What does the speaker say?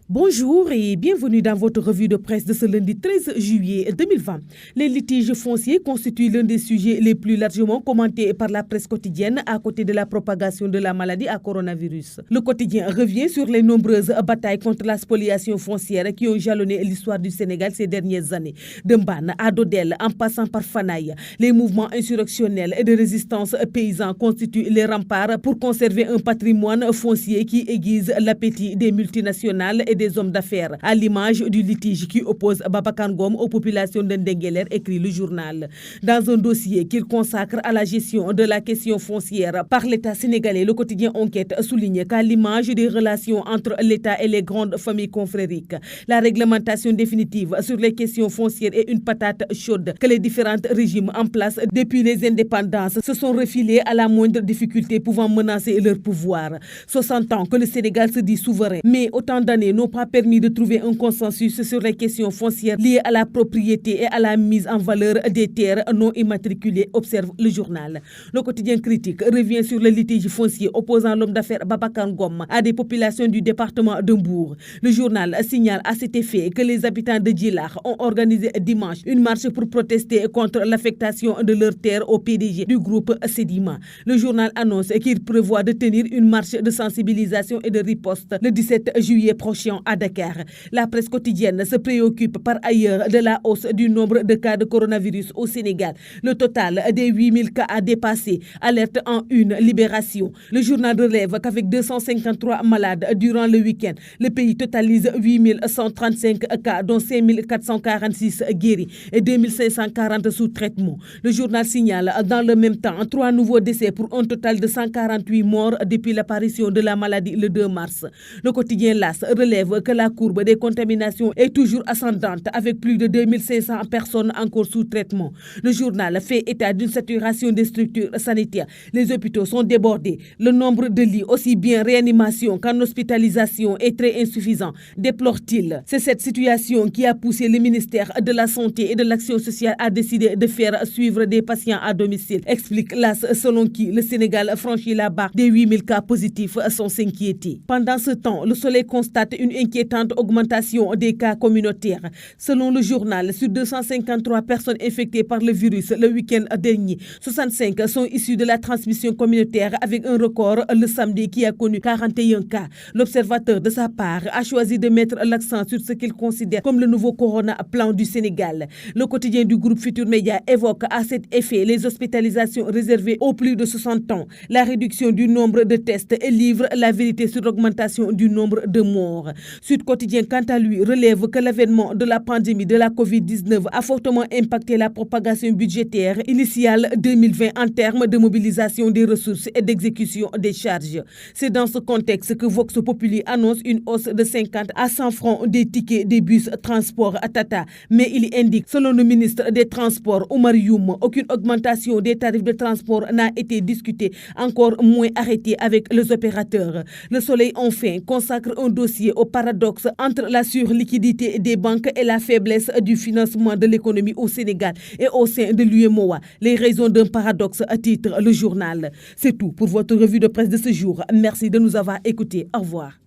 Bonjour et bienvenue dans votre revue de presse de ce lundi 13 juillet 2020. Les litiges fonciers constituent l'un des sujets les plus largement commentés par la presse quotidienne à côté de la propagation de la maladie à coronavirus. Le quotidien revient sur les nombreuses batailles contre la spoliation foncière qui ont jalonné l'histoire du Sénégal ces dernières années. De Mbane à Dodel, en passant par Fanaï, les mouvements insurrectionnels et de résistance paysans constituent les remparts pour conserver un patrimoine foncier qui aiguise l'appétit des multinationales et des hommes d'affaires, à l'image du litige qui oppose Babacar Ngom aux populations de Ndengler, écrit le journal. Dans un dossier qu'il consacre à la gestion de la question foncière par l'État sénégalais, le quotidien Enquête souligne qu'à l'image des relations entre l'État et les grandes familles confrériques, la réglementation définitive sur les questions foncières est une patate chaude que les différents régimes en place depuis les indépendances se sont refilés à la moindre difficulté pouvant menacer leur pouvoir. 60 ans que le Sénégal se dit souverain, mais autant d'années n'ont pas permis de trouver un consensus sur les questions foncières liées à la propriété et à la mise en valeur des terres non immatriculées, observe le journal. Le quotidien Critique revient sur le litige foncier opposant l'homme d'affaires Babacar Ngom à des populations du département de Mbour. Le journal signale à cet effet que les habitants de Djilakh ont organisé dimanche une marche pour protester contre l'affectation de leurs terres au PDG du groupe Sedima. Le journal annonce qu'il prévoit de tenir une marche de sensibilisation et de riposte le 17 juillet prochain à Dakar. La presse quotidienne se préoccupe par ailleurs de la hausse du nombre de cas de coronavirus au Sénégal. Le total des 8000 cas a dépassé, alerte en une Libération. Le journal relève qu'avec 253 malades durant le week-end, le pays totalise 8135 cas, dont 5446 guéris et 2540 sous traitement. Le journal signale dans le même temps 3 nouveaux décès pour un total de 148 morts depuis l'apparition de la maladie le 2 mars. Le quotidien LAS relève que la courbe des contaminations est toujours ascendante avec plus de 2500 personnes encore sous traitement. Le journal fait état d'une saturation des structures sanitaires. Les hôpitaux sont débordés. Le nombre de lits, aussi bien réanimation qu'en hospitalisation, est très insuffisant, déplore-t-il. C'est cette situation qui a poussé le ministère de la Santé et de l'Action sociale à décider de faire suivre des patients à domicile, explique l'AS, selon qui le Sénégal franchit la barre des 8000 cas positifs sans s'inquiéter. Pendant ce temps, le Soleil constate une inquiétante augmentation des cas communautaires. Selon le journal, sur 253 personnes infectées par le virus le week-end dernier, 65 sont issues de la transmission communautaire avec un record le samedi qui a connu 41 cas. L'observateur, de sa part, a choisi de mettre l'accent sur ce qu'il considère comme le nouveau Corona Plan du Sénégal. Le quotidien du groupe Futur Média évoque à cet effet les hospitalisations réservées aux plus de 60 ans, la réduction du nombre de tests et livre la vérité sur l'augmentation du nombre de morts. Sud Quotidien, quant à lui, relève que l'avènement de la pandémie de la Covid-19 a fortement impacté la propagation budgétaire initiale 2020 en termes de mobilisation des ressources et d'exécution des charges. C'est dans ce contexte que Vox Populi annonce une hausse de 50 à 100 francs des tickets des bus transport à Tata. Mais il indique, selon le ministre des Transports, Oumar Youm, aucune augmentation des tarifs de transport n'a été discutée, encore moins arrêtée avec les opérateurs. Le Soleil, enfin, consacre un dossier au paradoxe entre la surliquidité des banques et la faiblesse du financement de l'économie au Sénégal et au sein de l'UEMOA. Les raisons d'un paradoxe, à titre le journal. C'est tout pour votre revue de presse de ce jour. Merci de nous avoir écoutés. Au revoir.